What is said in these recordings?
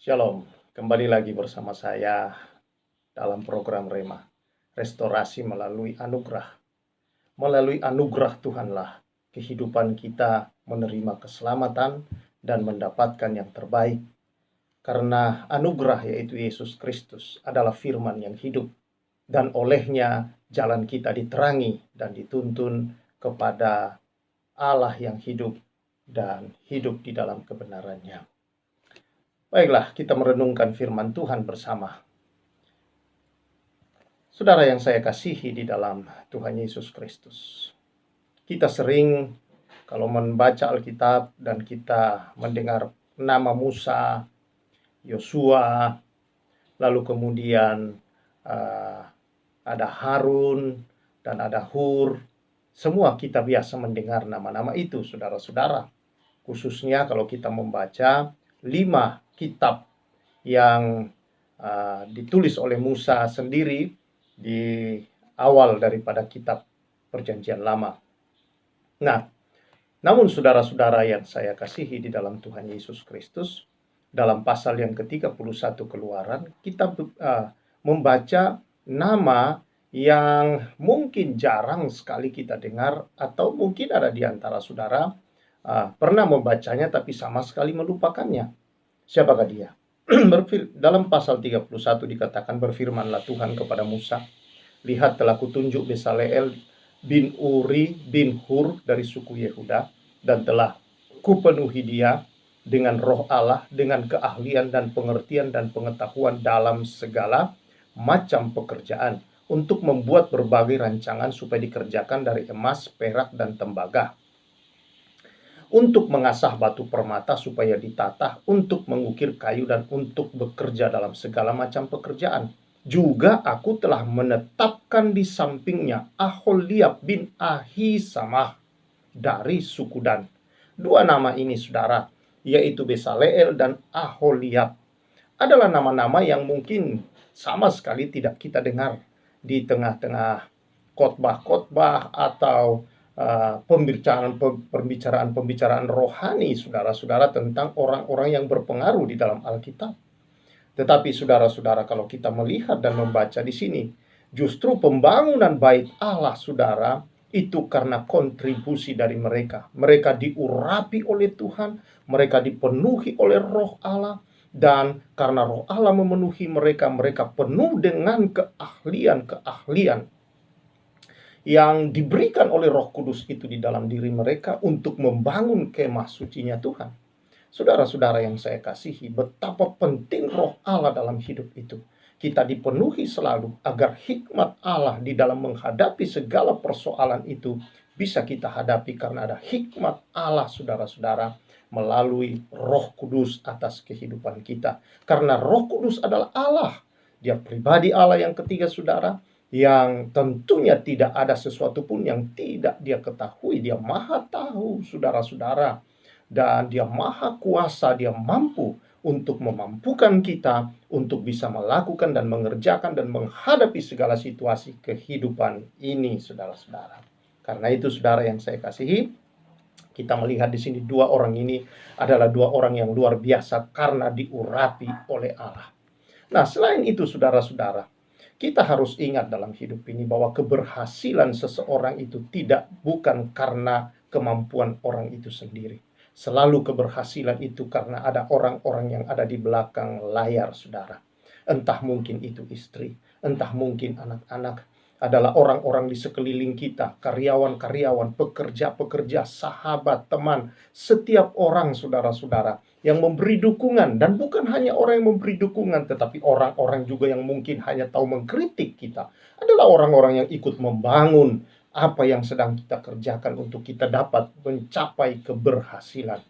Shalom, kembali lagi bersama saya dalam program Rema, restorasi melalui anugerah. Melalui anugerah Tuhanlah kehidupan kita menerima keselamatan dan mendapatkan yang terbaik. Karena anugerah yaitu Yesus Kristus adalah firman yang hidup, dan olehnya jalan kita diterangi dan dituntun kepada Allah yang hidup dan hidup di dalam kebenarannya. Baiklah, kita merenungkan firman Tuhan bersama. Saudara yang saya kasihi di dalam Tuhan Yesus Kristus, kita sering kalau membaca Alkitab dan kita mendengar nama Musa, Yosua, lalu kemudian ada Harun dan ada Hur, semua kita biasa mendengar nama-nama itu, saudara-saudara. Khususnya kalau kita membaca 5 kitab yang ditulis oleh Musa sendiri di awal daripada kitab Perjanjian Lama. Nah, namun saudara-saudara yang saya kasihi di dalam Tuhan Yesus Kristus, dalam pasal yang ke-31 Keluaran, kita membaca nama yang mungkin jarang sekali kita dengar, atau mungkin ada di antara saudara pernah membacanya tapi sama sekali melupakannya. Siapakah dia? Dalam pasal 31 dikatakan, berfirmanlah Tuhan kepada Musa, lihat telah kutunjuk Besaleel bin Uri bin Hur dari suku Yehuda, dan telah kupenuhi dia dengan roh Allah, dengan keahlian dan pengertian dan pengetahuan dalam segala macam pekerjaan, untuk membuat berbagai rancangan supaya dikerjakan dari emas, perak, dan tembaga, untuk mengasah batu permata supaya ditata, untuk mengukir kayu, dan untuk bekerja dalam segala macam pekerjaan. Juga aku telah menetapkan di sampingnya Aholiab bin Ahisamah dari suku Dan. 2 nama ini, saudara, yaitu Besaleel dan Aholiab, adalah nama-nama yang mungkin sama sekali tidak kita dengar di tengah-tengah khotbah-khotbah atau pembicaraan rohani saudara-saudara tentang orang-orang yang berpengaruh di dalam Alkitab. Tetapi saudara-saudara, kalau kita melihat dan membaca di sini, justru pembangunan bait Allah, saudara, itu karena kontribusi dari mereka. Mereka diurapi oleh Tuhan, mereka dipenuhi oleh roh Allah, dan karena roh Allah memenuhi mereka, mereka penuh dengan keahlian yang diberikan oleh Roh Kudus itu di dalam diri mereka untuk membangun kemah sucinya Tuhan. Saudara-saudara yang saya kasihi, betapa penting roh Allah dalam hidup itu. Kita dipenuhi selalu agar hikmat Allah di dalam menghadapi segala persoalan itu bisa kita hadapi, karena ada hikmat Allah, saudara-saudara, melalui Roh Kudus atas kehidupan kita. Karena Roh Kudus adalah Allah, dia pribadi Allah yang ketiga, saudara, yang tentunya tidak ada sesuatu pun yang tidak dia ketahui. Dia maha tahu, saudara-saudara, dan dia maha kuasa. Dia mampu untuk memampukan kita untuk bisa melakukan dan mengerjakan dan menghadapi segala situasi kehidupan ini, saudara-saudara. Karena itu, saudara yang saya kasihi, kita melihat di sini 2 orang ini adalah 2 orang yang luar biasa karena diurapi oleh Allah. Nah, selain itu, saudara-saudara, kita harus ingat dalam hidup ini bahwa keberhasilan seseorang itu bukan karena kemampuan orang itu sendiri. Selalu keberhasilan itu karena ada orang-orang yang ada di belakang layar, saudara. Entah mungkin itu istri, entah mungkin anak-anak, adalah orang-orang di sekeliling kita, karyawan-karyawan, pekerja-pekerja, sahabat, teman, setiap orang, saudara-saudara, yang memberi dukungan. Dan bukan hanya orang yang memberi dukungan, tetapi orang-orang juga yang mungkin hanya tahu mengkritik kita, adalah orang-orang yang ikut membangun apa yang sedang kita kerjakan untuk kita dapat mencapai keberhasilan.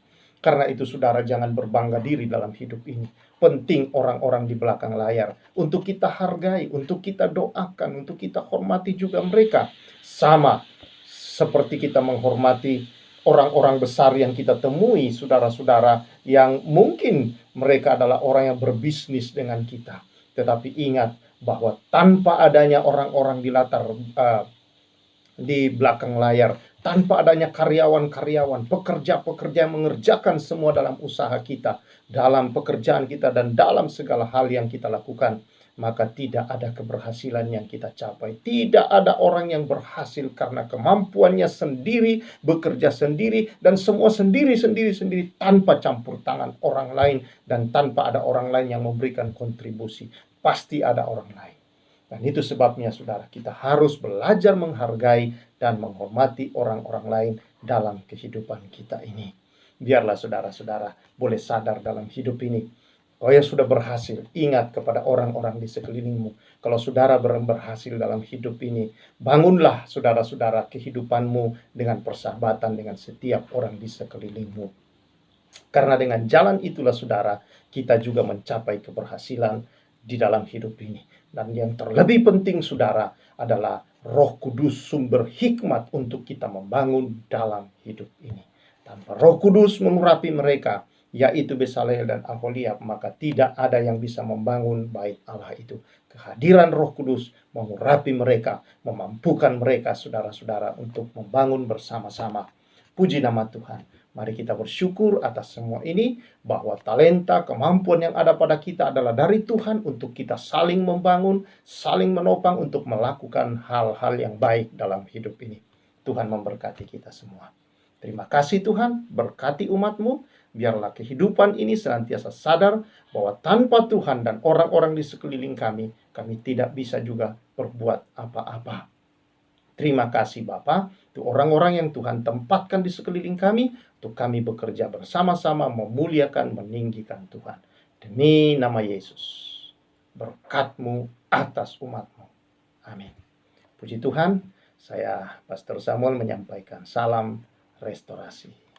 Karena itu, saudara, jangan berbangga diri dalam hidup ini. Penting orang-orang di belakang layar untuk kita hargai, untuk kita doakan, untuk kita hormati juga mereka. Sama seperti kita menghormati orang-orang besar yang kita temui, saudara-saudara, yang mungkin mereka adalah orang yang berbisnis dengan kita. Tetapi ingat bahwa tanpa adanya orang-orang di belakang layar, tanpa adanya karyawan-karyawan, pekerja-pekerja yang mengerjakan semua dalam usaha kita, dalam pekerjaan kita, dan dalam segala hal yang kita lakukan, maka tidak ada keberhasilan yang kita capai. Tidak ada orang yang berhasil karena kemampuannya sendiri, bekerja sendiri, dan semua sendiri tanpa campur tangan orang lain dan tanpa ada orang lain yang memberikan kontribusi. Pasti ada orang lain. Dan itu sebabnya saudara, kita harus belajar menghargai dan menghormati orang-orang lain dalam kehidupan kita ini. Biarlah saudara-saudara boleh sadar dalam hidup ini. Kau yang sudah berhasil, ingat kepada orang-orang di sekelilingmu. Kalau saudara berhasil dalam hidup ini, bangunlah saudara-saudara kehidupanmu dengan persahabatan dengan setiap orang di sekelilingmu. Karena dengan jalan itulah saudara, kita juga mencapai keberhasilan di dalam hidup ini. Dan yang terlebih penting saudara adalah Roh Kudus, sumber hikmat untuk kita membangun dalam hidup ini. Tanpa Roh Kudus mengurapi mereka, yaitu Besaleel dan Aholiab, maka tidak ada yang bisa membangun bait Allah itu. Kehadiran Roh Kudus mengurapi mereka, memampukan mereka saudara-saudara untuk membangun bersama-sama. Puji nama Tuhan. Mari kita bersyukur atas semua ini, bahwa talenta, kemampuan yang ada pada kita adalah dari Tuhan untuk kita saling membangun, saling menopang untuk melakukan hal-hal yang baik dalam hidup ini. Tuhan memberkati kita semua. Terima kasih Tuhan, berkati umat-Mu, biarlah kehidupan ini senantiasa sadar bahwa tanpa Tuhan dan orang-orang di sekeliling kami tidak bisa juga berbuat apa-apa. Terima kasih Bapa, untuk orang-orang yang Tuhan tempatkan di sekeliling kami, untuk kami bekerja bersama-sama memuliakan, meninggikan Tuhan. Demi nama Yesus, berkat-Mu atas umat-Mu. Amin. Puji Tuhan, saya Pastor Samuel menyampaikan salam restorasi.